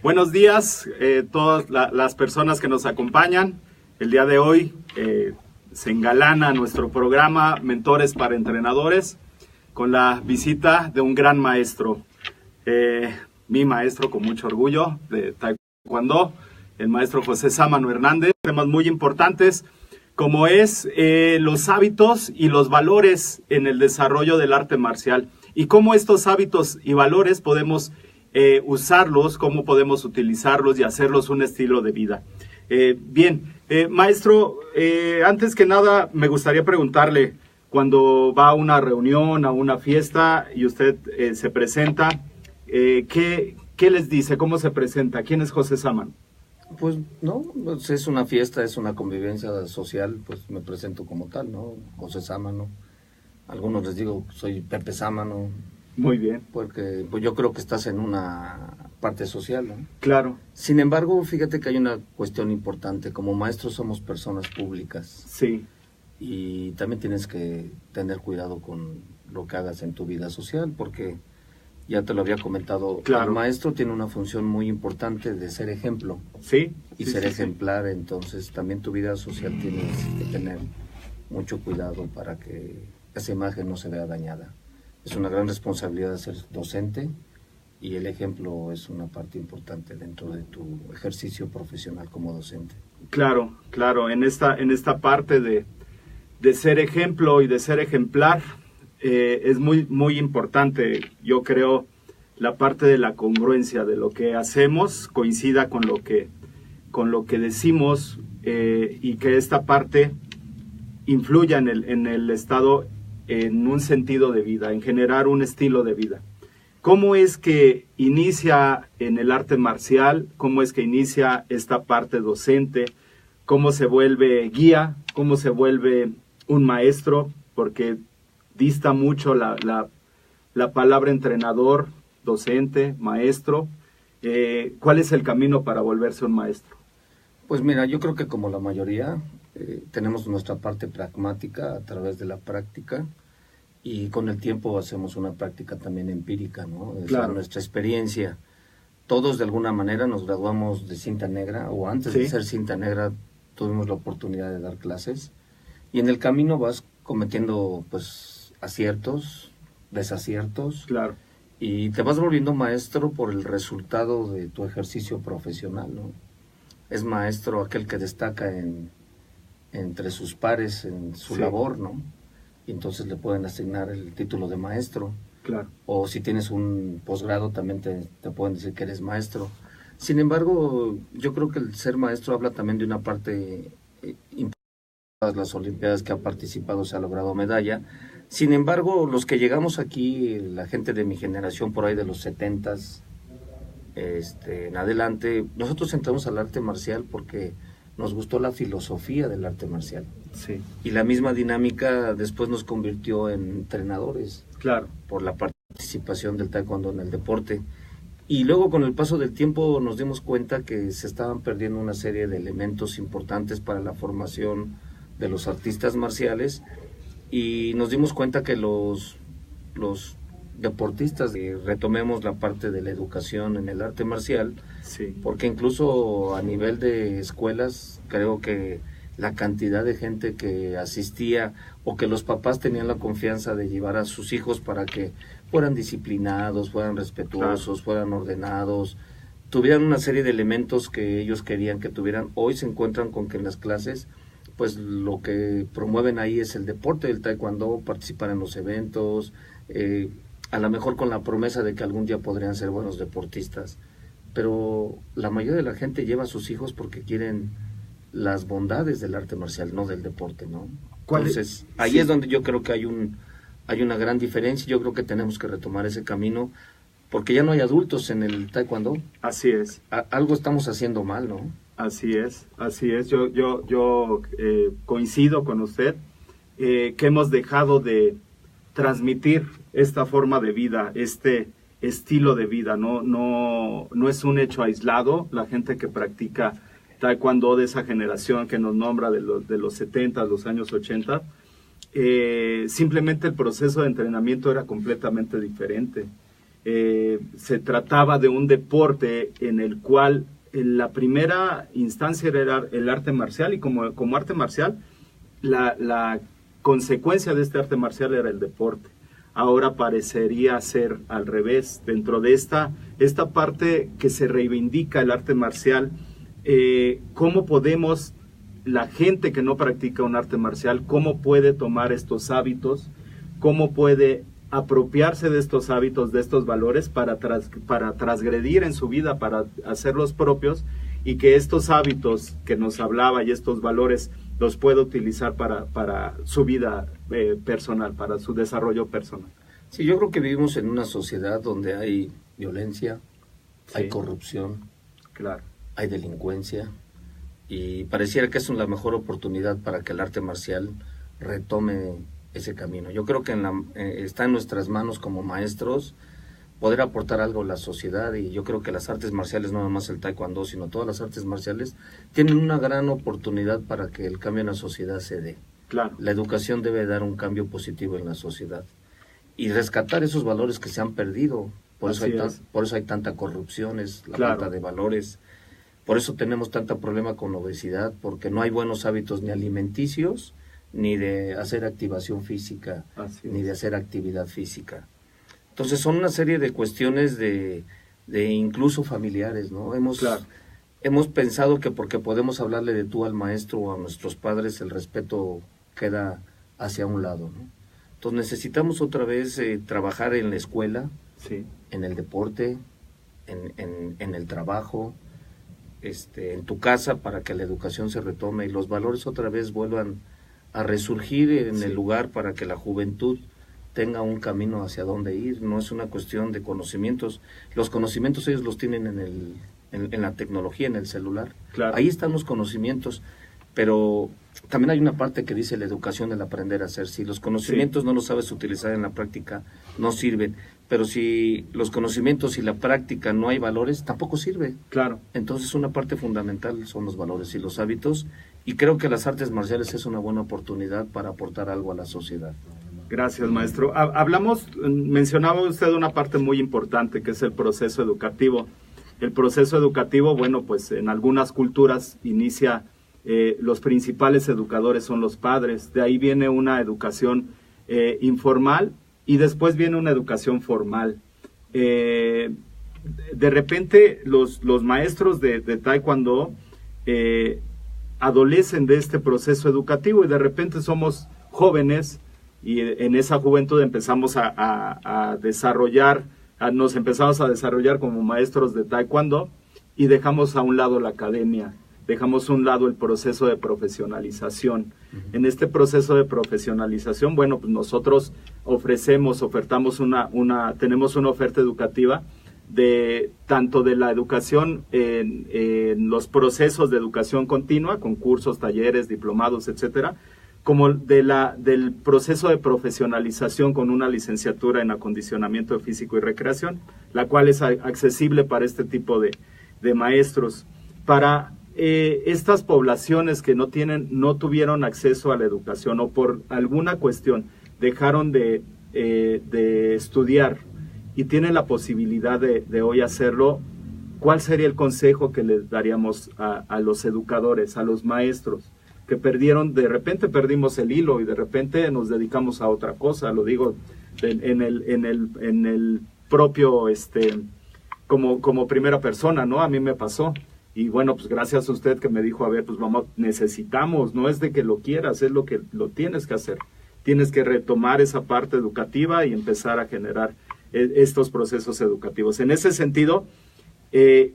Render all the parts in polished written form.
Buenos días, todas las personas que nos acompañan. El día de hoy se engalana nuestro programa Mentores para Entrenadores con la visita de un gran maestro. Mi maestro, con mucho orgullo, de Taekwondo, el maestro José Sámano Hernández. Temas muy importantes como es los hábitos y los valores en el desarrollo del arte marcial y cómo estos hábitos y valores podemos usarlos, cómo podemos utilizarlos y hacerlos un estilo de vida. Maestro, antes que nada me gustaría preguntarle, cuando va a una reunión, a una fiesta y usted se presenta, ¿qué les dice? ¿Cómo se presenta? ¿Quién es José Sámano? Pues no, pues es una fiesta, es una convivencia social, pues me presento como tal, ¿no? José Sámano. Algunos les digo, soy Pepe Sámano. Muy bien. Porque pues yo creo que estás en una parte social, ¿no? Claro. Sin embargo, fíjate que hay una cuestión importante. Como maestros somos personas públicas. Sí. Y también tienes que tener cuidado con lo que hagas en tu vida social, porque ya te lo había comentado, claro, el maestro tiene una función muy importante de ser ejemplo. Sí. Y ser ejemplar, entonces también tu vida social tienes que tener mucho cuidado para que esa imagen no se vea dañada. Es una gran responsabilidad ser docente y el ejemplo es una parte importante dentro de tu ejercicio profesional como docente. Claro, claro, en esta parte de ser ejemplo y de ser ejemplar es muy importante, yo creo, la parte de la congruencia de lo que hacemos coincida con lo que decimos y que esta parte influya en el estado, en un sentido de vida, en generar un estilo de vida. ¿Cómo es que inicia en el arte marcial? ¿Cómo es que inicia esta parte docente? ¿Cómo se vuelve guía? ¿Cómo se vuelve un maestro? Porque dista mucho la palabra entrenador, docente, maestro. ¿Cuál es el camino para volverse un maestro? Pues mira, yo creo que como la mayoría tenemos nuestra parte pragmática a través de la práctica y con el tiempo hacemos una práctica también empírica, ¿no? Claro. Nuestra experiencia. Todos de alguna manera nos graduamos de cinta negra o antes de ser cinta negra tuvimos la oportunidad de dar clases y en el camino vas cometiendo pues aciertos, desaciertos. Claro. Y te vas volviendo maestro por el resultado de tu ejercicio profesional, ¿no? Es maestro aquel que destaca entre sus pares en su labor, ¿no? Y entonces le pueden asignar el título de maestro. Claro. O si tienes un posgrado también te pueden decir que eres maestro. Sin embargo, yo creo que el ser maestro habla también de una parte importante. Todas las olimpiadas que ha participado se ha logrado medalla. Sin embargo, los que llegamos aquí, la gente de mi generación por ahí de los 70s en adelante, nosotros entramos al arte marcial porque nos gustó la filosofía del arte marcial. Sí. Y la misma dinámica después nos convirtió en entrenadores. Claro. Por la participación del taekwondo en el deporte. Y luego con el paso del tiempo nos dimos cuenta que se estaban perdiendo una serie de elementos importantes para la formación de los artistas marciales y nos dimos cuenta que los deportistas retomemos la parte de la educación en el arte marcial, porque incluso a nivel de escuelas creo que la cantidad de gente que asistía o que los papás tenían la confianza de llevar a sus hijos para que fueran disciplinados, fueran respetuosos, fueran ordenados, tuvieran una serie de elementos que ellos querían que tuvieran. Hoy se encuentran con que en las clases pues lo que promueven ahí es el deporte del taekwondo, participar en los eventos, a lo mejor con la promesa de que algún día podrían ser buenos deportistas, pero la mayoría de la gente lleva a sus hijos porque quieren las bondades del arte marcial, no del deporte, ¿no? Entonces, ahí es donde yo creo que hay una gran diferencia. Yo creo que tenemos que retomar ese camino porque ya no hay adultos en el taekwondo. Así es. Algo estamos haciendo mal, ¿no? Así es. Yo coincido con usted que hemos dejado de transmitir esta forma de vida, este estilo de vida. No es un hecho aislado. La gente que practica taekwondo de esa generación que nos nombra de los 70, los años 80, simplemente el proceso de entrenamiento era completamente diferente. se trataba de un deporte en el cual en la primera instancia era el arte marcial, y como arte marcial, la consecuencia de este arte marcial era el deporte. Ahora parecería ser al revés, dentro de esta parte que se reivindica el arte marcial. ¿Cómo podemos, la gente que no practica un arte marcial, cómo puede tomar estos hábitos, cómo puede apropiarse de estos hábitos, de estos valores para transgredir en su vida, para hacerlos propios, y que estos hábitos que nos hablaba y estos valores los pueda utilizar para su vida personal, para su desarrollo personal? Sí, yo creo que vivimos en una sociedad donde hay violencia, sí, hay corrupción, claro, hay delincuencia, y pareciera que es la mejor oportunidad para que el arte marcial retome ese camino. Yo creo que está en nuestras manos como maestros poder aportar algo a la sociedad, y yo creo que las artes marciales, no nada más el taekwondo, sino todas las artes marciales, tienen una gran oportunidad para que el cambio en la sociedad se dé. Claro. La educación debe dar un cambio positivo en la sociedad y rescatar esos valores que se han perdido. Por eso hay tanta corrupción, es la falta de valores. Por eso tenemos tanto problema con obesidad, porque no hay buenos hábitos ni alimenticios, ni de hacer activación física, ni de hacer actividad física. Entonces son una serie de cuestiones de incluso familiares, ¿no? Hemos pensado que porque podemos hablarle de tú al maestro o a nuestros padres, el respeto queda hacia un lado, ¿no? Entonces necesitamos otra vez trabajar en la escuela, sí, en el deporte, en el trabajo, en tu casa, para que la educación se retome y los valores otra vez vuelvan a resurgir en el lugar, para que la juventud tenga un camino hacia dónde ir. No es una cuestión de conocimientos. Los conocimientos ellos los tienen en la tecnología, en el celular. Claro. Ahí están los conocimientos, pero también hay una parte que dice la educación, el aprender a hacer. Si los conocimientos no los sabes utilizar en la práctica, no sirven. Pero si los conocimientos y la práctica no hay valores, tampoco sirve. Claro. Entonces una parte fundamental son los valores y los hábitos, y creo que las artes marciales es una buena oportunidad para aportar algo a la sociedad. Gracias, maestro. Mencionaba usted una parte muy importante, que es el proceso educativo. El proceso educativo, bueno, pues en algunas culturas inicia, los principales educadores son los padres, de ahí viene una educación informal, y después viene una educación formal. De repente los maestros de taekwondo adolecen de este proceso educativo, y de repente somos jóvenes, y en esa juventud empezamos nos empezamos a desarrollar como maestros de taekwondo, y dejamos a un lado la academia, dejamos a un lado el proceso de profesionalización. En este proceso de profesionalización, bueno, pues nosotros tenemos una oferta educativa tanto de la educación en los procesos de educación continua, con cursos, talleres, diplomados, etcétera, como del proceso de profesionalización con una licenciatura en acondicionamiento físico y recreación, la cual es accesible para este tipo de maestros. Para estas poblaciones que no tuvieron acceso a la educación, o por alguna cuestión dejaron de estudiar y tienen la posibilidad de hoy hacerlo, ¿cuál sería el consejo que les daríamos a los educadores, a los maestros? Que de repente perdimos el hilo y de repente nos dedicamos a otra cosa. Lo digo en el propio, como primera persona, ¿no? A mí me pasó. Y bueno, pues gracias a usted que me dijo, a ver, pues vamos, necesitamos, no es de que lo quieras, es lo que lo tienes que hacer. Tienes que retomar esa parte educativa y empezar a generar estos procesos educativos. En ese sentido,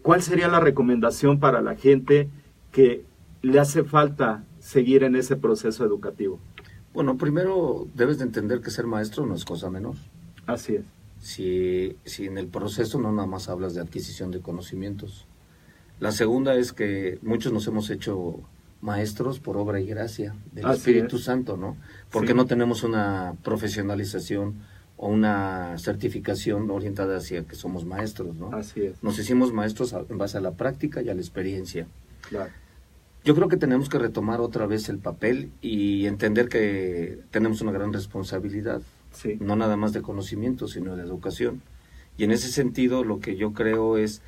¿cuál sería la recomendación para la gente que le hace falta seguir en ese proceso educativo? Bueno, primero debes de entender que ser maestro no es cosa menor. Así es. Si en el proceso no nada más hablas de adquisición de conocimientos. La segunda es que muchos nos hemos hecho maestros por obra y gracia del Espíritu Santo, ¿no? Porque no tenemos una profesionalización o una certificación orientada hacia que somos maestros, ¿no? Así es. Nos hicimos maestros en base a la práctica y a la experiencia. Claro. Yo creo que tenemos que retomar otra vez el papel y entender que tenemos una gran responsabilidad, no nada más de conocimiento, sino de educación. Y en ese sentido lo que yo creo es,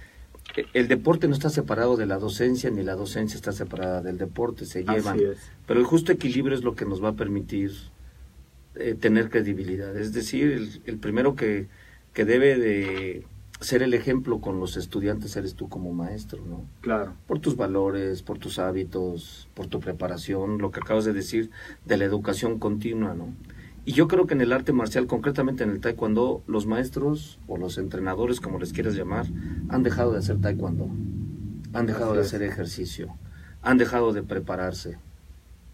el deporte no está separado de la docencia, ni la docencia está separada del deporte, se llevan. Pero el justo equilibrio es lo que nos va a permitir tener credibilidad. Es decir, el primero que debe de ser el ejemplo con los estudiantes eres tú como maestro, ¿no? Claro. Por tus valores, por tus hábitos, por tu preparación, lo que acabas de decir de la educación continua, ¿no? Y yo creo que en el arte marcial, concretamente en el taekwondo, los maestros o los entrenadores, como les quieras llamar, han dejado de hacer taekwondo, han dejado de hacer ejercicio, han dejado de prepararse,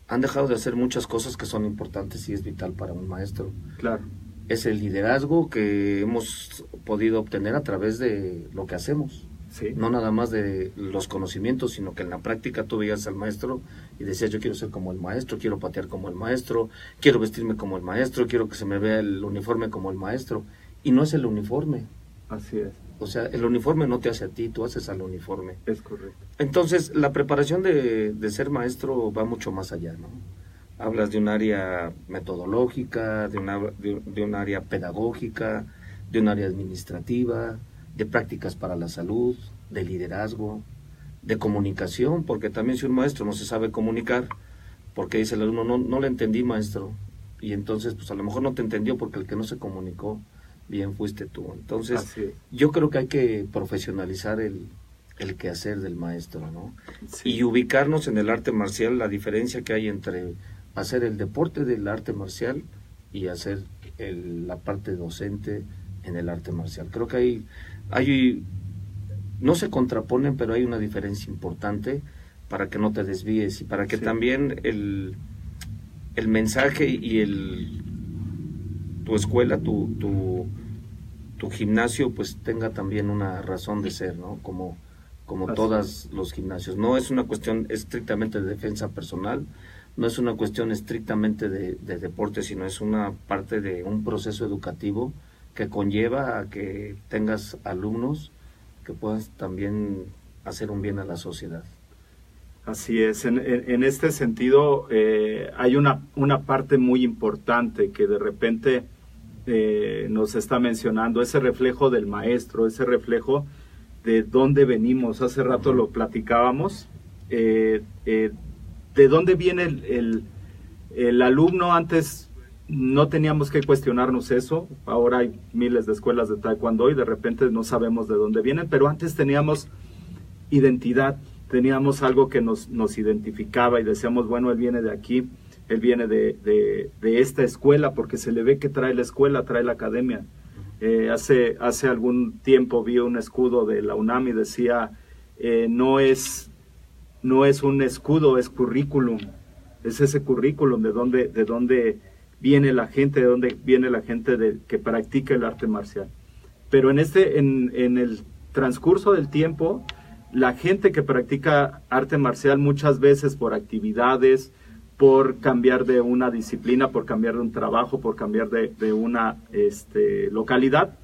han dejado de hacer muchas cosas que son importantes y es vital para un maestro. Claro. Es el liderazgo que hemos podido obtener a través de lo que hacemos. Sí. No nada más de los conocimientos, sino que en la práctica tú veías al maestro y decías, yo quiero ser como el maestro, quiero patear como el maestro, quiero vestirme como el maestro, quiero que se me vea el uniforme como el maestro. Y no es el uniforme. Así es. O sea, el uniforme no te hace a ti, tú haces al uniforme. Es correcto. Entonces, la preparación de ser maestro va mucho más allá, ¿no? Hablas de un área metodológica, de un área pedagógica, de un área administrativa, de prácticas para la salud, de liderazgo, de comunicación, porque también si un maestro no se sabe comunicar, porque dice el alumno, no le entendí, maestro, y entonces pues a lo mejor no te entendió porque el que no se comunicó bien fuiste tú. Entonces yo creo que hay que profesionalizar el quehacer del maestro, ¿no? Sí. Y ubicarnos en el arte marcial, la diferencia que hay entre hacer el deporte del arte marcial y hacer la parte docente en el arte marcial. Creo que hay no se contraponen, pero hay una diferencia importante para que no te desvíes y para que también el mensaje y tu escuela, tu gimnasio, pues tenga también una razón de ser, ¿no? Como todos los gimnasios. No es una cuestión estrictamente de defensa personal, no es una cuestión estrictamente de deporte, sino es una parte de un proceso educativo que conlleva a que tengas alumnos que puedas también hacer un bien a la sociedad. Así es, en este sentido hay una parte muy importante que de repente nos está mencionando, ese reflejo del maestro, ese reflejo de dónde venimos. Hace rato lo platicábamos, de dónde viene el alumno. Antes no teníamos que cuestionarnos eso, ahora hay miles de escuelas de taekwondo y de repente no sabemos de dónde vienen, pero antes teníamos identidad, teníamos algo que nos identificaba y decíamos, bueno, él viene de aquí, él viene de esta escuela, porque se le ve que trae la escuela, trae la academia. Hace algún tiempo vi un escudo de la UNAM y decía, no es un escudo, es currículum, es ese currículum de dónde viene la gente, de dónde viene la gente que practica el arte marcial. Pero en el transcurso del tiempo, la gente que practica arte marcial muchas veces por actividades, por cambiar de una disciplina, por cambiar de un trabajo, por cambiar de una localidad,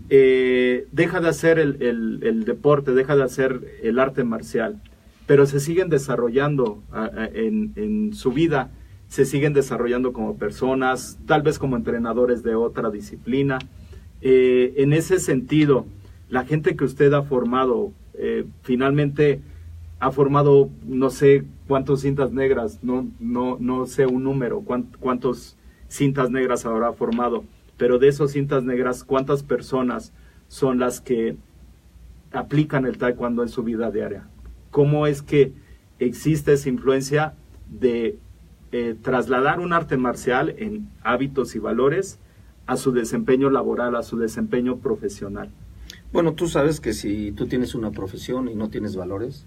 deja de hacer el deporte, deja de hacer el arte marcial, pero se siguen desarrollando en su vida, se siguen desarrollando como personas, tal vez como entrenadores de otra disciplina. En ese sentido, la gente que usted ha formado, finalmente ha formado, no sé cuántas cintas negras, no sé un número, cuántas cintas negras habrá formado, pero de esas cintas negras, ¿cuántas personas son las que aplican el taekwondo en su vida diaria? ¿Cómo es que existe esa influencia de trasladar un arte marcial en hábitos y valores a su desempeño laboral, a su desempeño profesional? Bueno, tú sabes que si tú tienes una profesión y no tienes valores,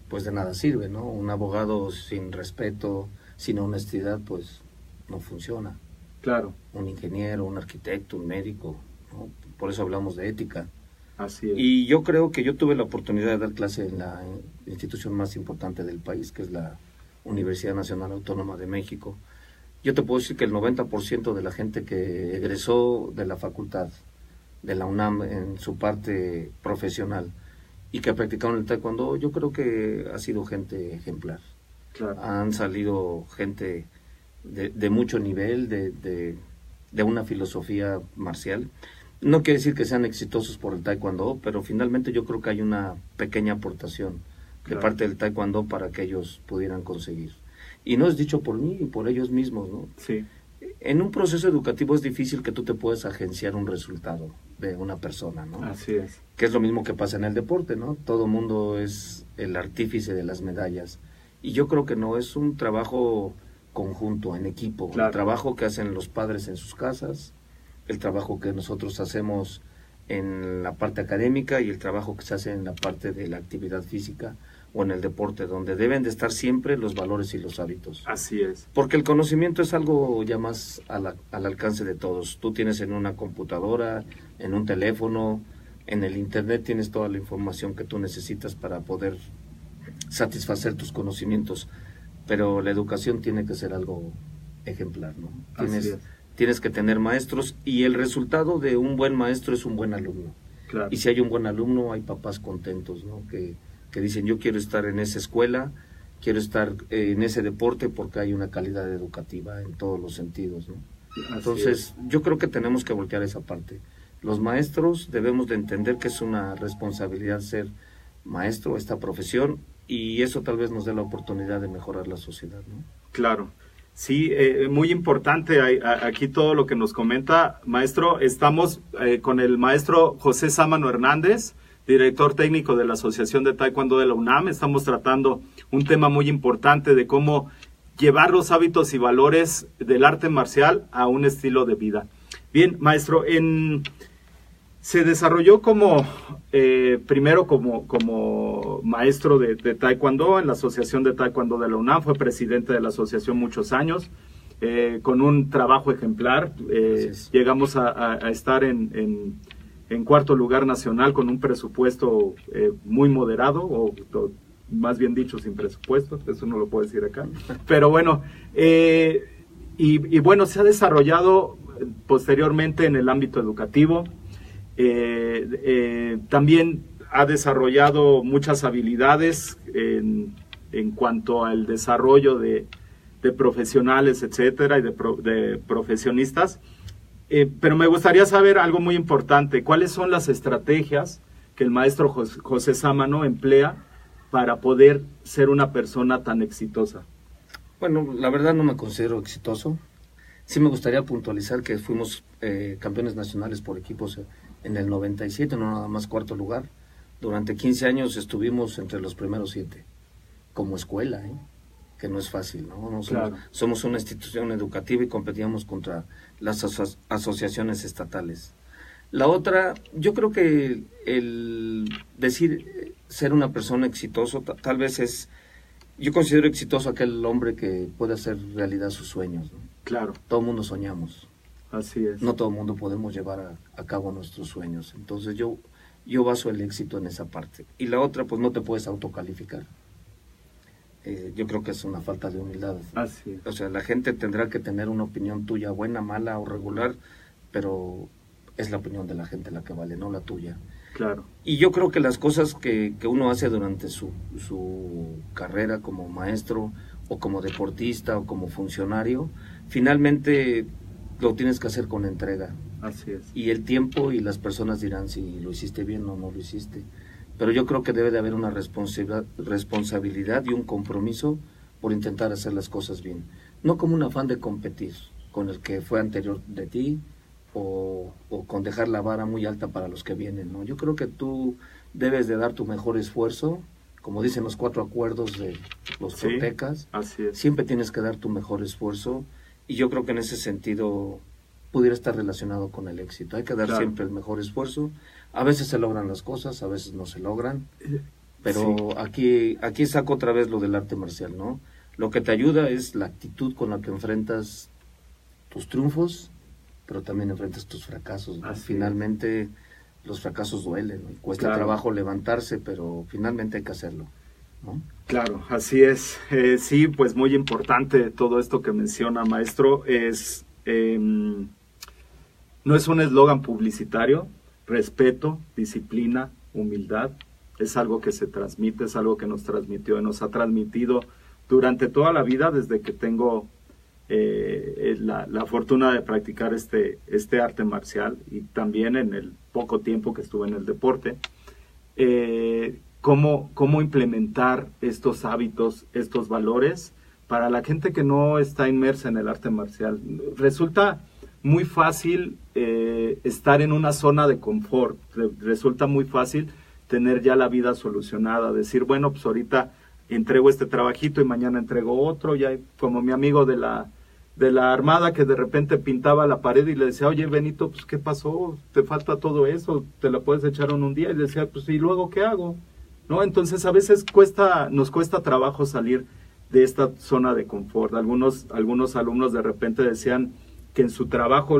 pues de nada sirve, ¿no? Un abogado sin respeto, sin honestidad, pues no funciona. Claro. Un ingeniero, un arquitecto, un médico, ¿no? Por eso hablamos de ética. Así es. Y yo creo que yo tuve la oportunidad de dar clase en la institución más importante del país, que es la Universidad Nacional Autónoma de México. Yo te puedo decir que el 90% de la gente que egresó de la facultad de la UNAM en su parte profesional y que practicaron el taekwondo, yo creo que ha sido gente ejemplar. Claro. Han salido gente de mucho nivel, de una filosofía marcial. No quiere decir que sean exitosos por el taekwondo, pero finalmente yo creo que hay una pequeña aportación de parte del taekwondo para que ellos pudieran conseguir. Y no es dicho por mí, por ellos mismos, ¿no? Sí. En un proceso educativo es difícil que tú te puedas agenciar un resultado de una persona, ¿no? Así es. Que es lo mismo que pasa en el deporte, ¿no? Todo mundo es el artífice de las medallas. Y yo creo que no, es un trabajo conjunto, en equipo. El trabajo que hacen los padres en sus casas, el trabajo que nosotros hacemos en la parte académica y el trabajo que se hace en la parte de la actividad física o en el deporte, donde deben de estar siempre los valores y los hábitos. Así es. Porque el conocimiento es algo ya más al alcance de todos. Tú tienes en una computadora, en un teléfono, en el internet tienes toda la información que tú necesitas para poder satisfacer tus conocimientos. Pero la educación tiene que ser algo ejemplar, ¿no? Tienes que tener maestros y el resultado de un buen maestro es un buen alumno. Claro. Y si hay un buen alumno, hay papás contentos, ¿no? Que dicen, yo quiero estar en esa escuela, quiero estar en ese deporte porque hay una calidad educativa en todos los sentidos, ¿no? Entonces, yo creo que tenemos que voltear esa parte. Los maestros debemos de entender que es una responsabilidad ser maestro, esta profesión, y eso tal vez nos dé la oportunidad de mejorar la sociedad, ¿no? Claro. Sí, muy importante aquí todo lo que nos comenta, maestro. Estamos con el maestro José Sámano Hernández, director técnico de la Asociación de Taekwondo de la UNAM. Estamos tratando un tema muy importante de cómo llevar los hábitos y valores del arte marcial a un estilo de vida. Bien, maestro, se desarrolló primero como maestro de Taekwondo en la Asociación de Taekwondo de la UNAM, fue presidente de la asociación muchos años, con un trabajo ejemplar. Llegamos a estar en cuarto lugar nacional con un presupuesto muy moderado, o más bien dicho, sin presupuesto, eso no lo puedo decir acá. Pero bueno, y bueno, se ha desarrollado posteriormente en el ámbito educativo. También ha desarrollado muchas habilidades en cuanto al desarrollo de profesionales, etcétera, y de profesionistas. Pero me gustaría saber algo muy importante. ¿Cuáles son las estrategias que el maestro José Sámano emplea para poder ser una persona tan exitosa? Bueno, la verdad no me considero exitoso. Sí me gustaría puntualizar que fuimos campeones nacionales por equipos en el 97, no nada más cuarto lugar. Durante 15 años estuvimos entre los primeros 7, como escuela, que no es fácil, ¿no? Somos una institución educativa y competíamos contra las asociaciones estatales. La otra, yo creo que el decir ser una persona exitosa, tal vez yo considero exitoso aquel hombre que puede hacer realidad sus sueños, ¿no? Claro. Todo el mundo soñamos. Así es. No todo el mundo podemos llevar a cabo nuestros sueños. Entonces yo baso el éxito en esa parte. Y la otra, pues no te puedes autocalificar. Yo creo que es una falta de humildad. Así es. O sea, la gente tendrá que tener una opinión tuya, buena, mala o regular, pero es la opinión de la gente la que vale, no la tuya. Claro. Y yo creo que las cosas que uno hace durante su carrera como maestro o como deportista o como funcionario, finalmente lo tienes que hacer con entrega. Así es. Y el tiempo y las personas dirán si lo hiciste bien o no lo hiciste. Pero yo creo que debe de haber una responsabilidad y un compromiso por intentar hacer las cosas bien. No como un afán de competir con el que fue anterior de ti o con dejar la vara muy alta para los que vienen, ¿no? Yo creo que tú debes de dar tu mejor esfuerzo, como dicen los 4 acuerdos de los toltecas. Así es. Siempre tienes que dar tu mejor esfuerzo y yo creo que en ese sentido pudiera estar relacionado con el éxito. Hay que dar siempre el mejor esfuerzo. A veces se logran las cosas, a veces no se logran, pero aquí saco otra vez lo del arte marcial, ¿no? Lo que te ayuda es la actitud con la que enfrentas tus triunfos, pero también enfrentas tus fracasos, ¿no? Finalmente los fracasos duelen, ¿no? Cuesta trabajo levantarse, pero finalmente hay que hacerlo, ¿no? Claro, así es. Sí, pues muy importante todo esto que menciona, maestro. No es un eslogan publicitario. Respeto, disciplina, humildad, es algo que se transmite, es algo que nos transmitió y nos ha transmitido durante toda la vida, desde que tengo la fortuna de practicar este arte marcial y también en el poco tiempo que estuve en el deporte, cómo implementar estos hábitos, estos valores para la gente que no está inmersa en el arte marcial. Resulta muy fácil estar en una zona de confort, resulta muy fácil tener ya la vida solucionada, decir, bueno, pues ahorita entrego este trabajito y mañana entrego otro, ya como mi amigo de la Armada que de repente pintaba la pared y le decía, oye Benito, pues ¿qué pasó? ¿Te falta todo eso? ¿Te la puedes echar en un día? Y le decía, pues ¿y luego qué hago? ¿No? Entonces a veces nos cuesta trabajo salir de esta zona de confort. Algunos alumnos de repente decían que en su trabajo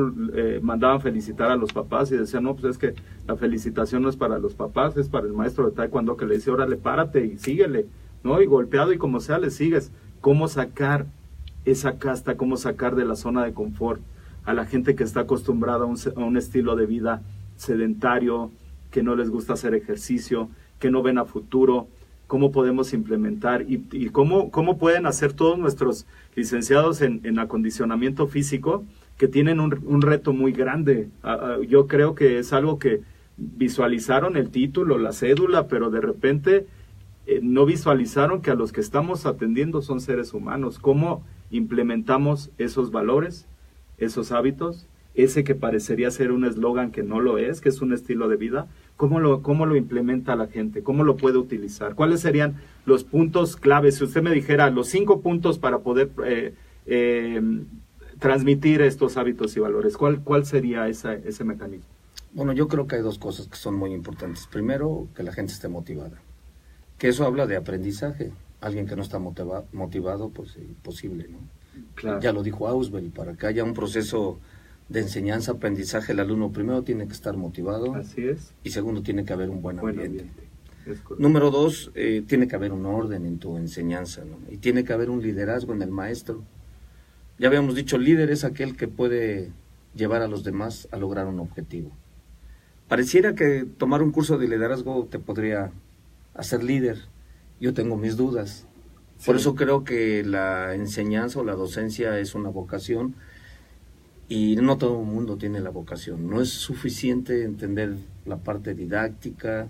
mandaban felicitar a los papás y decían, no, pues es que la felicitación no es para los papás, es para el maestro de taekwondo que le dice, órale, párate y síguele, ¿no? Y golpeado y como sea le sigues. ¿Cómo sacar esa casta, cómo sacar de la zona de confort a la gente que está acostumbrada a un estilo de vida sedentario, que no les gusta hacer ejercicio, que no ven a futuro? ¿Cómo podemos implementar y cómo pueden hacer todos nuestros licenciados en acondicionamiento físico, que tienen un reto muy grande? Yo creo que es algo que visualizaron el título, la cédula, pero de repente no visualizaron que a los que estamos atendiendo son seres humanos. ¿Cómo implementamos esos valores, esos hábitos, ese que parecería ser un eslogan que no lo es, que es un estilo de vida? ¿Cómo lo implementa la gente? ¿Cómo lo puede utilizar? ¿Cuáles serían los puntos claves? Si usted me dijera los 5 puntos para poder transmitir estos hábitos y valores, ¿cuál sería ese mecanismo? Bueno, yo creo que hay 2 cosas que son muy importantes. Primero, que la gente esté motivada. Que eso habla de aprendizaje. Alguien que no está motivado, pues imposible, ¿no? Claro. Ya lo dijo Auswell, para que haya un proceso de enseñanza, aprendizaje, el alumno primero tiene que estar motivado. Así es. Y segundo, tiene que haber un buen ambiente. Es Número 2, tiene que haber un orden en tu enseñanza, ¿no? Y tiene que haber un liderazgo en el maestro. Ya habíamos dicho, el líder es aquel que puede llevar a los demás a lograr un objetivo. Pareciera que tomar un curso de liderazgo te podría hacer líder. Yo tengo mis dudas. Sí. Por eso creo que la enseñanza o la docencia es una vocación. Y no todo el mundo tiene la vocación. No es suficiente entender la parte didáctica,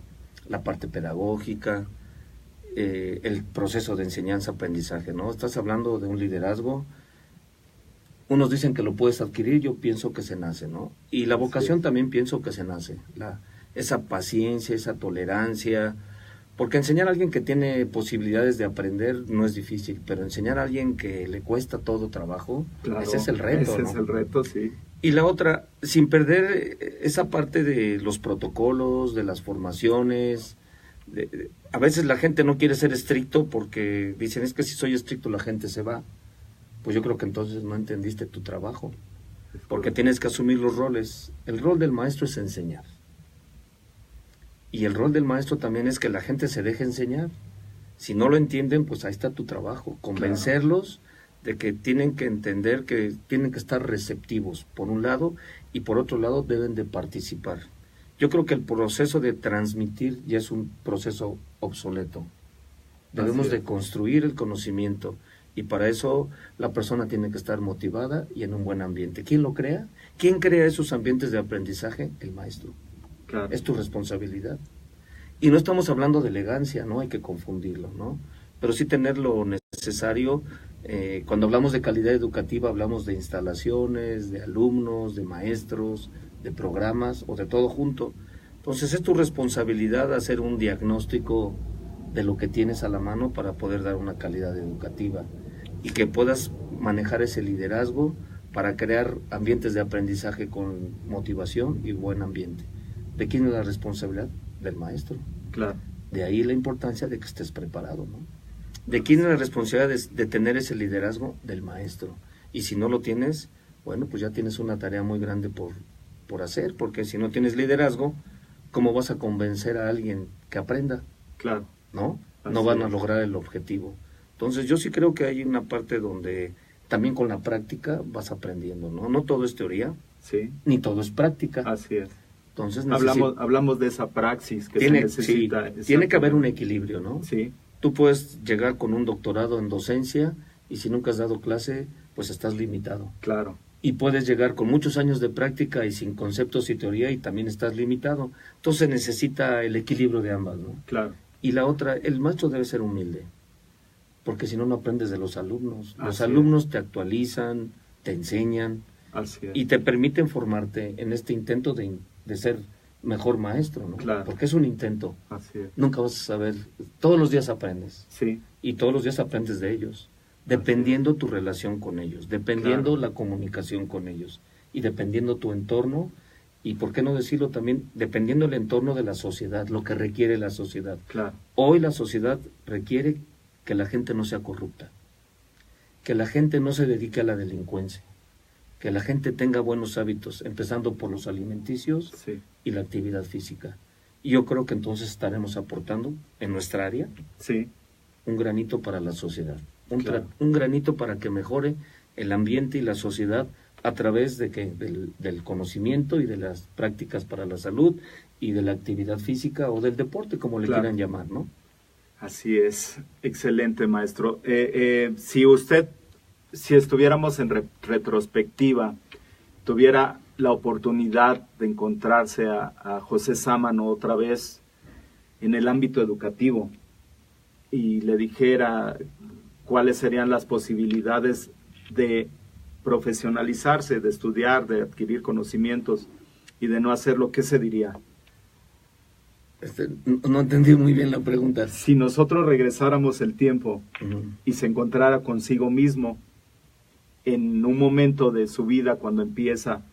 la parte pedagógica, el proceso de enseñanza-aprendizaje, ¿no? Estás hablando de un liderazgo. Unos dicen que lo puedes adquirir, yo pienso que se nace, ¿no? Y la vocación también pienso que se nace. Esa paciencia, esa tolerancia. Porque enseñar a alguien que tiene posibilidades de aprender no es difícil, pero enseñar a alguien que le cuesta todo trabajo, claro, ese es el reto, ese ¿no? es el reto, sí. Y la otra, sin perder esa parte de los protocolos, de las formaciones. A veces la gente no quiere ser estricto porque dicen, es que si soy estricto la gente se va. Pues yo creo que entonces no entendiste tu trabajo, porque tienes que asumir los roles. El rol del maestro es enseñar. Y el rol del maestro también es que la gente se deje enseñar. Si no lo entienden, pues ahí está tu trabajo. Convencerlos de que tienen que entender, que tienen que estar receptivos, por un lado, y por otro lado deben de participar. Yo creo que el proceso de transmitir ya es un proceso obsoleto. Debemos de construir el conocimiento, y para eso la persona tiene que estar motivada y en un buen ambiente. ¿Quién lo crea? ¿Quién crea esos ambientes de aprendizaje? El maestro. Claro. Es tu responsabilidad. Y no estamos hablando de elegancia, no hay que confundirlo, ¿no? Pero sí tener lo necesario. Cuando hablamos de calidad educativa, hablamos de instalaciones, de alumnos, de maestros, de programas o de todo junto. Entonces es tu responsabilidad hacer un diagnóstico de lo que tienes a la mano para poder dar una calidad educativa y que puedas manejar ese liderazgo para crear ambientes de aprendizaje con motivación y buen ambiente. ¿De quién es la responsabilidad? Del maestro. Claro. De ahí la importancia de que estés preparado, ¿no? ¿De quién es la responsabilidad de tener ese liderazgo? Del maestro. Y si no lo tienes, bueno, pues ya tienes una tarea muy grande por hacer, porque si no tienes liderazgo, ¿cómo vas a convencer a alguien que aprenda? Claro. ¿No? No van a lograr el objetivo. Entonces yo sí creo que hay una parte donde también con la práctica vas aprendiendo, ¿no? No todo es teoría, sí, ni todo es práctica. Así es. Entonces hablamos de esa praxis que se necesita. Sí, tiene que haber un equilibrio, ¿no? Sí. Tú puedes llegar con un doctorado en docencia y si nunca has dado clase, pues estás limitado. Claro. Y puedes llegar con muchos años de práctica y sin conceptos y teoría y también estás limitado. Entonces necesita el equilibrio de ambas, ¿no? Claro. Y la otra, el maestro debe ser humilde, porque si no, no aprendes de los alumnos. Los Así alumnos es. te actualizan, te enseñan Así es. y te permiten formarte en este intento de ser mejor maestro, ¿no? Claro. Porque es un intento. Así es. Nunca vas a saber, todos los días aprendes. Sí. Y todos los días aprendes de ellos, dependiendo tu relación con ellos, dependiendo la comunicación con ellos y dependiendo tu entorno y, por qué no decirlo también, dependiendo el entorno de la sociedad, lo que requiere la sociedad. Claro. Hoy la sociedad requiere que la gente no sea corrupta, que la gente no se dedique a la delincuencia, que la gente tenga buenos hábitos, empezando por los alimenticios y la actividad física. Y yo creo que entonces estaremos aportando en nuestra área un granito para la sociedad, un granito para que mejore el ambiente y la sociedad a través de del conocimiento y de las prácticas para la salud y de la actividad física o del deporte, como le quieran llamar, ¿no? Así es, excelente, maestro. Si estuviéramos en retrospectiva, tuviera la oportunidad de encontrarse a José Sámano otra vez en el ámbito educativo y le dijera cuáles serían las posibilidades de profesionalizarse, de estudiar, de adquirir conocimientos y de no hacerlo, ¿qué se diría? No entendí muy bien la pregunta. Si nosotros regresáramos el tiempo y se encontrara consigo mismo en un momento de su vida cuando empieza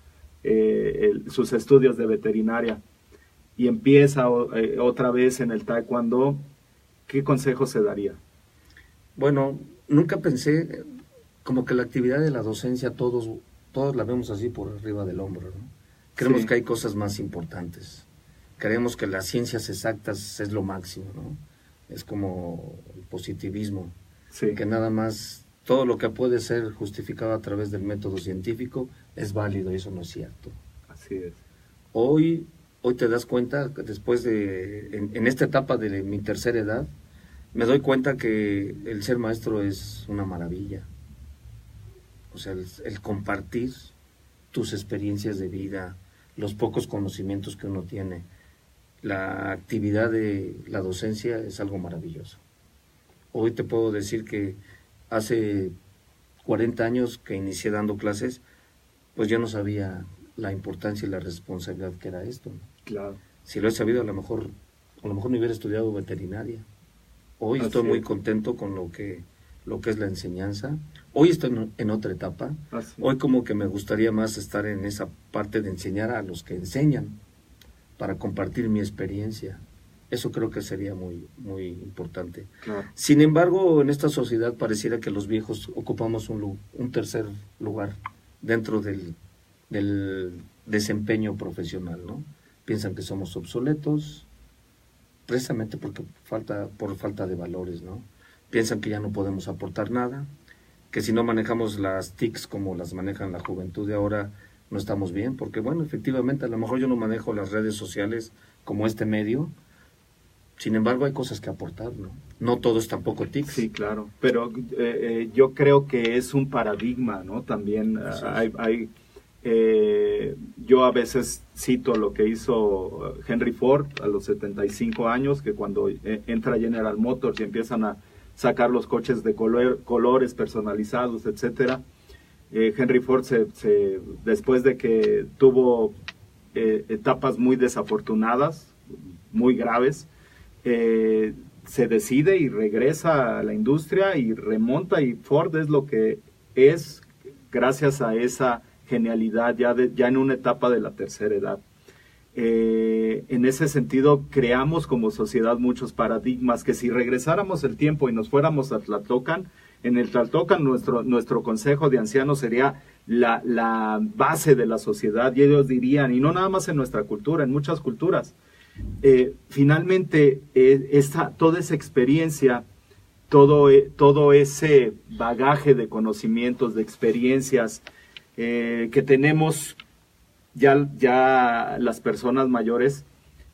sus estudios de veterinaria y empieza otra vez en el taekwondo, ¿qué consejo se daría? Bueno, nunca pensé, como que la actividad de la docencia todos la vemos así por arriba del hombro, ¿no? Creemos que hay cosas más importantes. Creemos que las ciencias exactas es lo máximo, ¿no? Es como el positivismo, que nada más todo lo que puede ser justificado a través del método científico es válido, y eso no es cierto. Así es. Hoy te das cuenta, después en esta etapa de mi tercera edad, me doy cuenta que el ser maestro es una maravilla. O sea, el compartir tus experiencias de vida, los pocos conocimientos que uno tiene, la actividad de la docencia es algo maravilloso. Hoy te puedo decir que hace 40 años que inicié dando clases, pues yo no sabía la importancia y la responsabilidad que era esto, ¿no? Claro. Si lo he sabido, a lo mejor no hubiera estudiado veterinaria. Hoy estoy muy contento con lo que es la enseñanza. Hoy estoy en otra etapa. Hoy como que me gustaría más estar en esa parte de enseñar a los que enseñan, para compartir mi experiencia. Eso creo que sería muy, muy importante. Claro. Sin embargo, en esta sociedad pareciera que los viejos ocupamos un tercer lugar dentro del desempeño profesional, ¿no? Piensan que somos obsoletos, precisamente por falta de valores, ¿no? Piensan que ya no podemos aportar nada, que si no manejamos las TICs como las manejan la juventud de ahora, no estamos bien, porque bueno, efectivamente, a lo mejor yo no manejo las redes sociales como este medio, sin embargo hay cosas que aportar, ¿no? No todo es tampoco TICs. Sí, claro, pero yo creo que es un paradigma, ¿no? También yo a veces cito lo que hizo Henry Ford a los 75 años, que cuando entra General Motors y empiezan a sacar los coches de colores personalizados, etcétera. Henry Ford después de que tuvo etapas muy desafortunadas, muy graves, se decide y regresa a la industria y remonta, y Ford es lo que es gracias a esa genialidad ya en una etapa de la tercera edad. En ese sentido, creamos como sociedad muchos paradigmas que si regresáramos el tiempo y nos fuéramos a Tlaltocan, en el Tlaltocan nuestro consejo de ancianos sería la base de la sociedad, y ellos dirían, y no nada más en nuestra cultura, en muchas culturas, finalmente toda esa experiencia, todo ese bagaje de conocimientos, de experiencias que tenemos ya las personas mayores,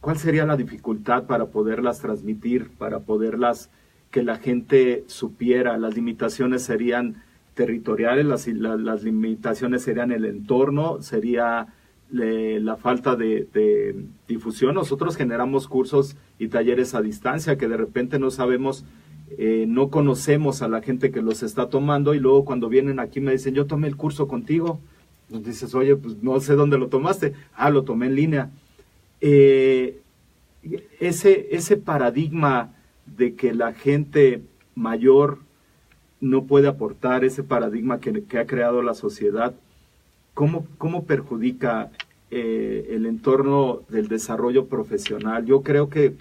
¿cuál sería la dificultad para poderlas transmitir, para poderlas que la gente supiera. Las limitaciones serían territoriales, las limitaciones serían el entorno, sería la falta de difusión. Nosotros generamos cursos y talleres a distancia que de repente no sabemos, no conocemos a la gente que los está tomando, y luego cuando vienen aquí me dicen, yo tomé el curso contigo. Nos dices, oye, pues no sé dónde lo tomaste. Lo tomé en línea. Ese paradigma de que la gente mayor no puede aportar, ese paradigma que ha creado la sociedad, ¿cómo perjudica el entorno del desarrollo profesional? Yo creo que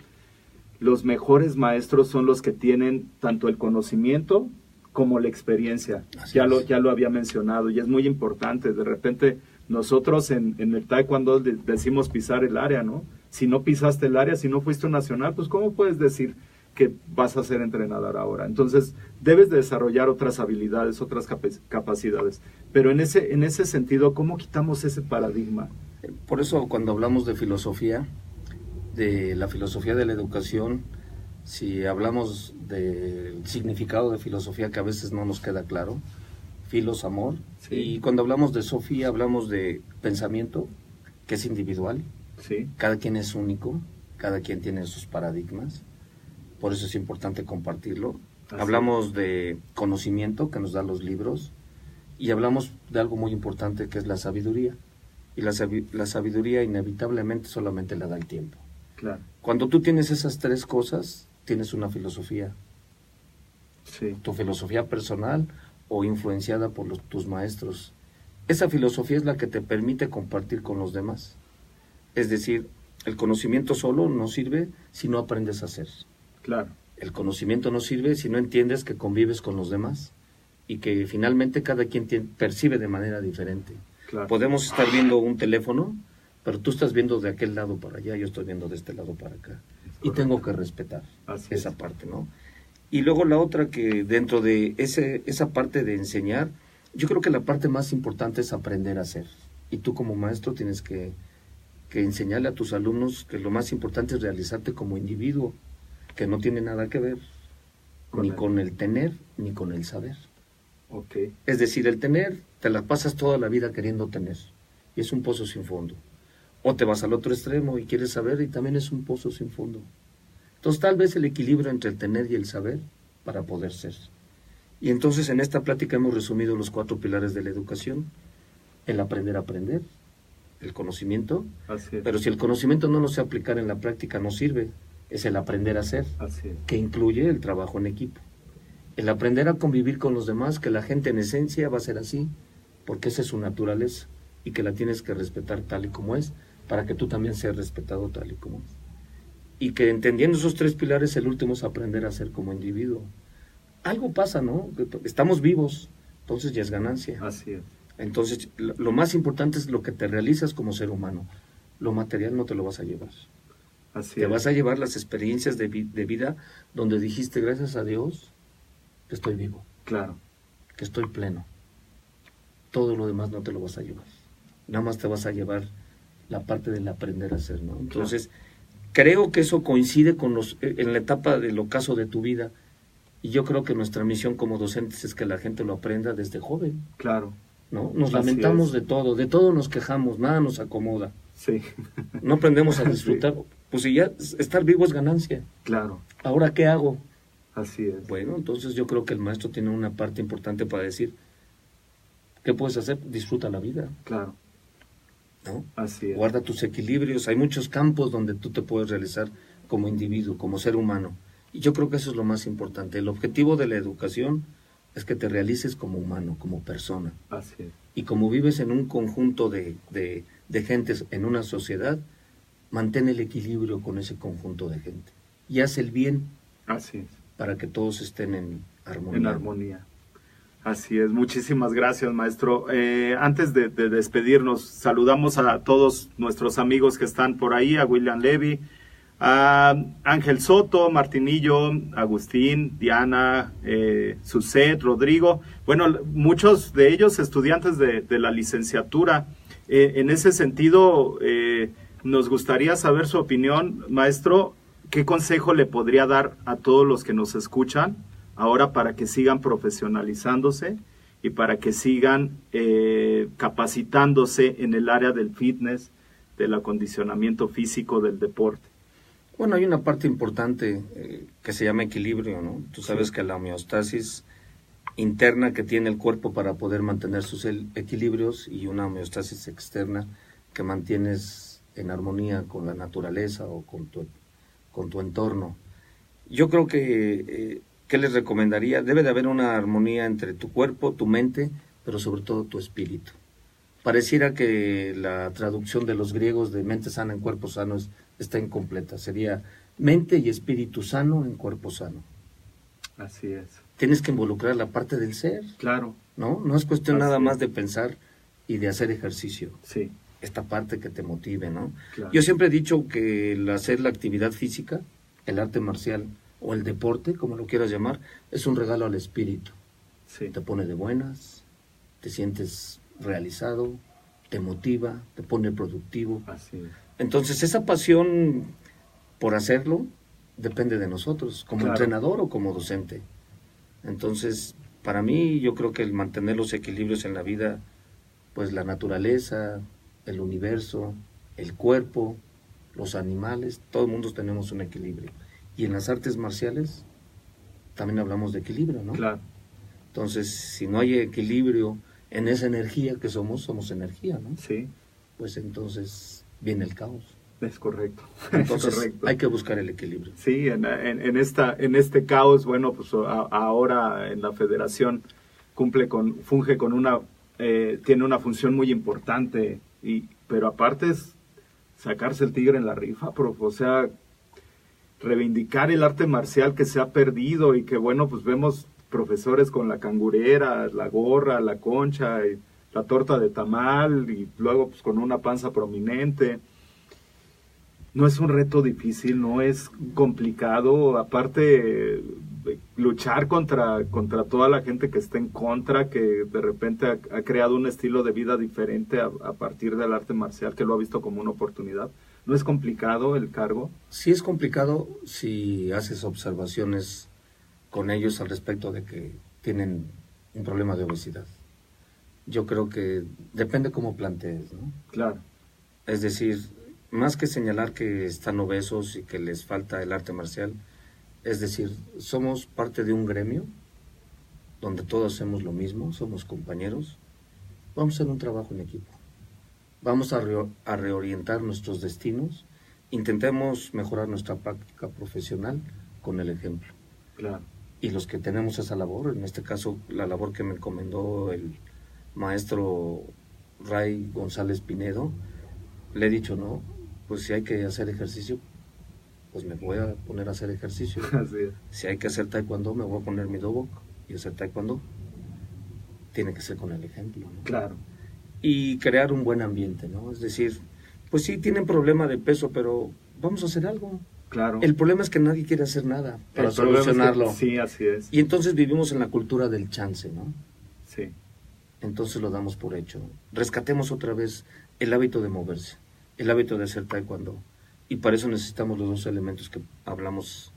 los mejores maestros son los que tienen tanto el conocimiento como la experiencia. Ya lo había mencionado, y es muy importante. De repente nosotros en el taekwondo decimos pisar el área, ¿no? Si no pisaste el área, si no fuiste un nacional, pues ¿cómo puedes decir que vas a ser entrenador ahora? Entonces debes de desarrollar otras habilidades, otras capacidades. Pero en ese sentido, ¿cómo quitamos ese paradigma? Por eso cuando hablamos de filosofía, de la filosofía de la educación, si hablamos del significado de filosofía, que a veces no nos queda claro, filos, amor, sí. Y cuando hablamos de sofía, hablamos de pensamiento, que es individual, sí. Cada quien es único, cada quien tiene sus paradigmas, por eso es importante compartirlo. Hablamos de conocimiento, que nos dan los libros, y hablamos de algo muy importante, que es la sabiduría, y la sabiduría inevitablemente solamente la da el tiempo. Claro. Cuando tú tienes esas tres cosas, tienes una filosofía. Sí. Tu filosofía personal o influenciada por tus maestros. Esa filosofía es la que te permite compartir con los demás. Es decir, el conocimiento solo no sirve si no aprendes a hacer. Claro. El conocimiento no sirve si no entiendes que convives con los demás y que finalmente cada quien percibe de manera diferente. Claro. Podemos estar viendo un teléfono, pero tú estás viendo de aquel lado para allá, yo estoy viendo de este lado para acá. Y tengo que respetar esa parte, ¿no? Y luego la otra, que dentro de esa parte de enseñar, yo creo que la parte más importante es aprender a hacer. Y tú como maestro tienes que enseñarle a tus alumnos que lo más importante es realizarte como individuo, que no tiene nada que ver ni con el tener ni con el saber. Okay. Es decir, el tener, te la pasas toda la vida queriendo tener, y es un pozo sin fondo. O te vas al otro extremo y quieres saber, y también es un pozo sin fondo. Entonces tal vez el equilibrio entre el tener y el saber para poder ser. Y entonces en esta plática hemos resumido los 4 pilares de la educación: el aprender a aprender, el conocimiento, pero si el conocimiento no lo sé aplicar en la práctica no sirve. Es el aprender a hacer, que incluye el trabajo en equipo. El aprender a convivir con los demás, que la gente en esencia va a ser así, porque esa es su naturaleza, y que la tienes que respetar tal y como es, para que tú también seas respetado tal y como es. Y que entendiendo esos 3 pilares, el último es aprender a ser como individuo. Algo pasa, ¿no? Estamos vivos, entonces ya es ganancia. Así es. Entonces, lo más importante es lo que te realizas como ser humano. Lo material no te lo vas a llevar. Te vas a llevar las experiencias de vida donde dijiste, gracias a Dios, que estoy vivo. Claro. Que estoy pleno. Todo lo demás no te lo vas a llevar. Nada más te vas a llevar la parte del aprender a hacer, ¿no? Entonces, creo que eso coincide con en la etapa del ocaso de tu vida. Y yo creo que nuestra misión como docentes es que la gente lo aprenda desde joven. Claro. ¿No? Nos lamentamos de todo nos quejamos, nada nos acomoda. Sí. No aprendemos a disfrutar. Sí. Pues si ya estar vivo es ganancia. Claro. ¿Ahora qué hago? Así es. Bueno, entonces yo creo que el maestro tiene una parte importante para decir, ¿qué puedes hacer? Disfruta la vida. Claro. ¿No? Así es. Guarda tus equilibrios. Hay muchos campos donde tú te puedes realizar como individuo, como ser humano. Y yo creo que eso es lo más importante. El objetivo de la educación es que te realices como humano, como persona. Así es. Y como vives en un conjunto de gentes, en una sociedad, mantén el equilibrio con ese conjunto de gente. Y haz el bien. Así es. Para que todos estén en armonía. En armonía. Así es. Muchísimas gracias, maestro. Antes de despedirnos, saludamos a todos nuestros amigos que están por ahí, a William Levy, a Ángel Soto, Martinillo, Agustín, Diana, Suset, Rodrigo. Bueno, muchos de ellos estudiantes de la licenciatura. En ese sentido, nos gustaría saber su opinión, maestro. ¿qué consejo le podría dar a todos los que nos escuchan ahora para que sigan profesionalizándose y para que sigan capacitándose en el área del fitness, del acondicionamiento físico, del deporte? Bueno, hay una parte importante que se llama equilibrio, ¿no? Tú sabes que la homeostasis interna que tiene el cuerpo para poder mantener sus equilibrios y una homeostasis externa que mantienes en armonía con la naturaleza o con tu entorno. Yo creo que, ¿qué les recomendaría? Debe de haber una armonía entre tu cuerpo, tu mente, pero sobre todo tu espíritu. Pareciera que la traducción de los griegos de mente sana en cuerpo sano está incompleta. Sería mente y espíritu sano en cuerpo sano. Así es. Tienes que involucrar la parte del ser. Claro. No es cuestión nada más de pensar y de hacer ejercicio. Sí. Esta parte que te motive, ¿no? Claro. Yo siempre he dicho que el hacer la actividad física, el arte marcial o el deporte, como lo quieras llamar, es un regalo al espíritu. Sí. Te pone de buenas, te sientes realizado, te motiva, te pone productivo. Así es. Entonces esa pasión por hacerlo depende de nosotros, como entrenador o como docente. Entonces, para mí, yo creo que el mantener los equilibrios en la vida, pues la naturaleza, el universo, el cuerpo, los animales, todo el mundo tenemos un equilibrio. Y en las artes marciales también hablamos de equilibrio, ¿no? Claro. Entonces, si no hay equilibrio en esa energía que somos energía, ¿no? Sí. Pues entonces viene el caos. Es correcto. Entonces es correcto. Hay que buscar el equilibrio. Sí, en este caos, bueno, pues ahora en la federación funge con tiene una función muy importante, pero aparte es sacarse el tigre en la rifa, profe, o sea, reivindicar el arte marcial que se ha perdido y que, bueno, pues vemos profesores con la cangurera, la gorra, la concha, y la torta de tamal y luego pues con una panza prominente. No es un reto difícil, no es complicado, aparte luchar contra toda la gente que está en contra, que de repente ha creado un estilo de vida diferente a partir del arte marcial, que lo ha visto como una oportunidad. ¿No es complicado el cargo? Sí es complicado si haces observaciones con ellos al respecto de que tienen un problema de obesidad. Yo creo que depende cómo plantees, ¿no? Claro. Es decir, más que señalar que están obesos y que les falta el arte marcial, es decir, somos parte de un gremio donde todos hacemos lo mismo, somos compañeros, vamos a hacer un trabajo en equipo, vamos a reorientar nuestros destinos, intentemos mejorar nuestra práctica profesional con el ejemplo. Claro. Y los que tenemos esa labor, en este caso la labor que me encomendó el maestro Ray González Pinedo, le he dicho, no, pues si hay que hacer ejercicio, pues me voy a poner a hacer ejercicio. Así es. Si hay que hacer taekwondo, me voy a poner mi dobok y hacer taekwondo. Tiene que ser con el ejemplo, ¿no? Claro. Y crear un buen ambiente, ¿no? Es decir, pues sí, tienen problema de peso, pero vamos a hacer algo. Claro. El problema es que nadie quiere hacer nada para solucionarlo. Es que, sí, así es. Y entonces vivimos en la cultura del chance, ¿no? Sí. Entonces lo damos por hecho. Rescatemos otra vez el hábito de moverse, el hábito de hacer taekwondo. Y para eso necesitamos los dos elementos que hablamos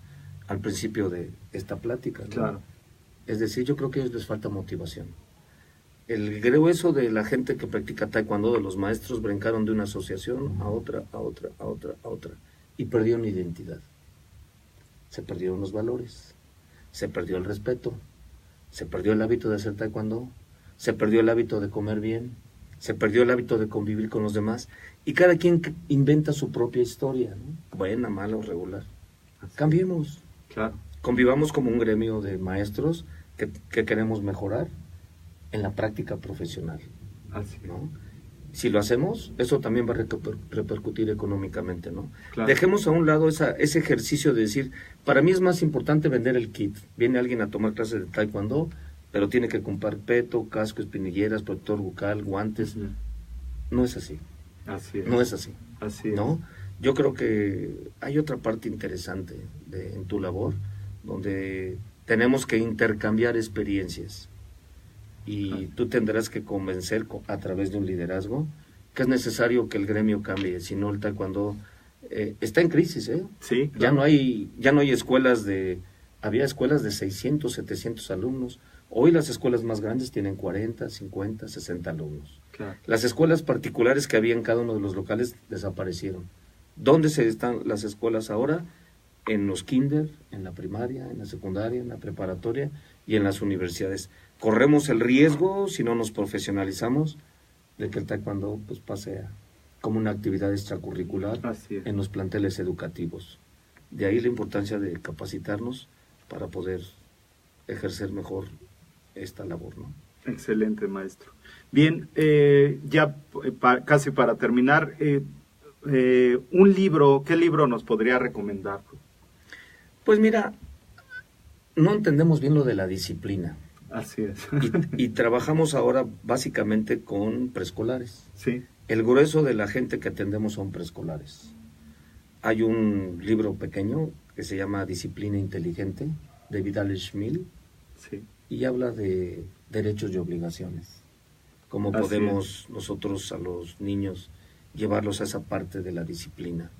al principio de esta plática, ¿no? Claro. Es decir, yo creo que a ellos les falta motivación. El grueso de la gente que practica taekwondo, de los maestros, brincaron de una asociación a otra, a otra, a otra, a otra. Y perdieron identidad. Se perdieron los valores, se perdió el respeto, se perdió el hábito de hacer taekwondo, se perdió el hábito de comer bien, se perdió el hábito de convivir con los demás, y cada quien inventa su propia historia, ¿no? Buena, mala o regular. Cambiemos. Claro. Convivamos como un gremio de maestros que queremos mejorar en la práctica profesional, Así, ¿no? Si lo hacemos, eso también va a repercutir económicamente, ¿no? Claro. Dejemos a un lado ese ejercicio de decir, para mí es más importante vender el kit. Viene alguien a tomar clases de taekwondo, pero tiene que comprar peto, casco, espinilleras, protector bucal, guantes. Uh-huh. No es así. Así es. No es así. Así es. ¿No? Yo creo que hay otra parte interesante en tu labor, donde tenemos que intercambiar experiencias. Y tú tendrás que convencer a través de un liderazgo que es necesario que el gremio cambie, si no el taekwondo está en crisis, Sí, claro. Ya no hay escuelas había escuelas de 600, 700 alumnos. Hoy las escuelas más grandes tienen 40, 50, 60 alumnos. Claro. Las escuelas particulares que había en cada uno de los locales desaparecieron. ¿Dónde están las escuelas ahora? En los kinder, en la primaria, en la secundaria, en la preparatoria y en las universidades. Corremos el riesgo, si no nos profesionalizamos, de que el taekwondo pues pase como una actividad extracurricular en los planteles educativos. De ahí la importancia de capacitarnos para poder ejercer mejor esta labor, ¿no? Excelente, maestro. Bien, ya casi para terminar, un libro, ¿qué libro nos podría recomendar? Pues mira, no entendemos bien lo de la disciplina. Así es. Y trabajamos ahora básicamente con preescolares. Sí. El grueso de la gente que atendemos son preescolares. Hay un libro pequeño que se llama Disciplina Inteligente, de Vidal Schmil, sí, y habla de derechos y obligaciones. Cómo podemos nosotros a los niños llevarlos a esa parte de la disciplina.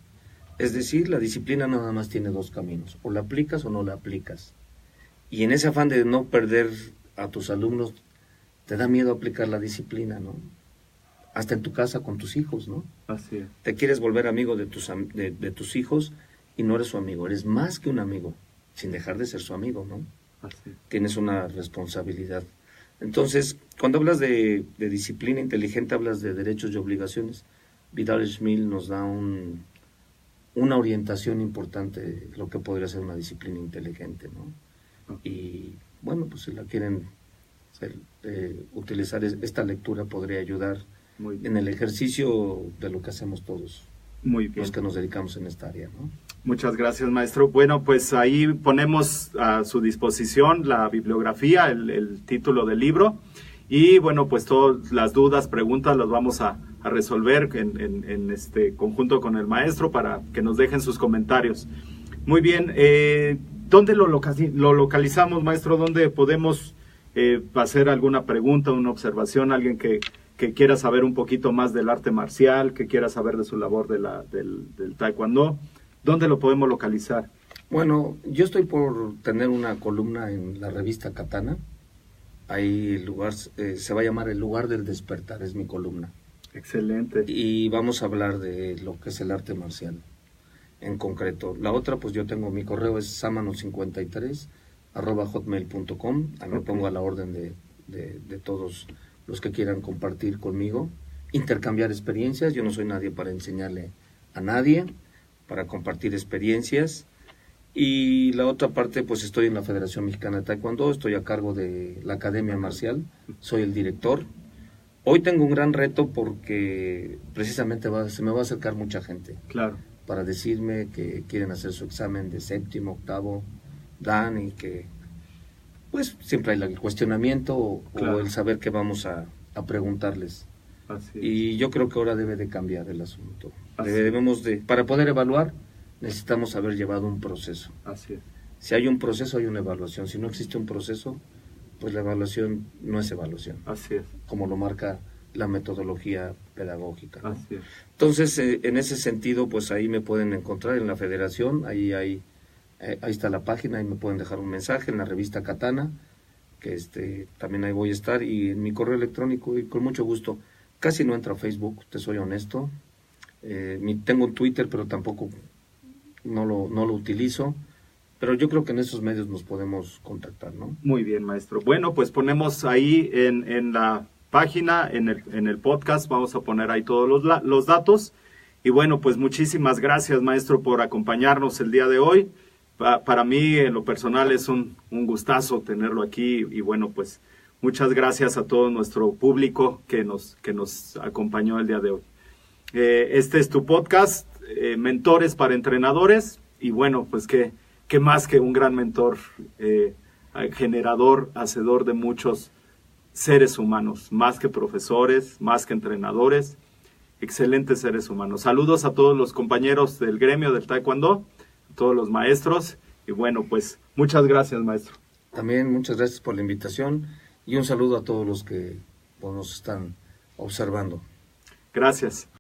Es decir, la disciplina nada más tiene dos caminos, o la aplicas o no la aplicas. Y en ese afán de no perder a tus alumnos, te da miedo aplicar la disciplina, ¿no? Hasta en tu casa con tus hijos, ¿no? Así es. Te quieres volver amigo de tus hijos y no eres su amigo, eres más que un amigo, sin dejar de ser su amigo, ¿no? Así es. Tienes una responsabilidad. Entonces, cuando hablas de disciplina inteligente, hablas de derechos y obligaciones. Vidal Schmil nos da una orientación importante de lo que podría ser una disciplina inteligente, ¿no? Okay. Y bueno, pues si la quieren utilizar, esta lectura podría ayudar en el ejercicio de lo que hacemos todos. Muy bien. Los que nos dedicamos en esta área, ¿no? Muchas gracias, maestro. Bueno, pues ahí ponemos a su disposición la bibliografía, el título del libro, y bueno, pues todas las dudas, preguntas las vamos a resolver en este conjunto con el maestro para que nos dejen sus comentarios. Muy bien, ¿dónde lo localizamos, maestro? ¿Dónde podemos hacer alguna pregunta, una observación, alguien que quiera saber un poquito más del arte marcial, que quiera saber de su labor del taekwondo? ¿Dónde lo podemos localizar? Bueno, yo estoy por tener una columna en la revista Katana. Ahí el lugar se va a llamar El Lugar del Despertar, es mi columna. Excelente. Y vamos a hablar de lo que es el arte marcial en concreto. La otra, pues yo tengo mi correo, es samano53@hotmail.com. Ahí me pongo a la orden de todos los que quieran compartir conmigo, intercambiar experiencias. Yo no soy nadie para enseñarle a nadie, para compartir experiencias. Y la otra parte, pues estoy en la Federación Mexicana de Taekwondo, estoy a cargo de la Academia Marcial, soy el director. Hoy tengo un gran reto porque precisamente se me va a acercar mucha gente. Claro. Para decirme que quieren hacer su examen de séptimo, octavo, dan, y que pues siempre hay el cuestionamiento claro, o el saber qué vamos a preguntarles. Así es. Y yo creo que ahora debe de cambiar el asunto. Así Para poder evaluar, necesitamos haber llevado un proceso. Así es. Si hay un proceso, hay una evaluación. Si no existe un proceso, pues la evaluación no es evaluación. Así es. Como lo marca la metodología pedagógica, ¿no? Así es. Entonces, en ese sentido, pues ahí me pueden encontrar en la federación, ahí está la página, ahí me pueden dejar un mensaje, en la revista Katana, que también ahí voy a estar, y en mi correo electrónico, y con mucho gusto. Casi no entro a Facebook, te soy honesto. Tengo un Twitter, pero tampoco no lo utilizo. Pero yo creo que en esos medios nos podemos contactar, ¿no? Muy bien, maestro. Bueno, pues ponemos ahí en la página, en el podcast, vamos a poner ahí todos los datos. Y bueno, pues muchísimas gracias, maestro, por acompañarnos el día de hoy. Para mí, en lo personal, es un gustazo tenerlo aquí. Y bueno, pues muchas gracias a todo nuestro público que nos acompañó el día de hoy. Este es tu podcast, Mentores para Entrenadores. Y bueno, pues qué más que un gran mentor, generador, hacedor de muchos seres humanos, más que profesores, más que entrenadores, excelentes seres humanos. Saludos a todos los compañeros del gremio del Taekwondo, a todos los maestros, y bueno, pues muchas gracias, maestro. También muchas gracias por la invitación y un saludo a todos los que nos están observando. Gracias.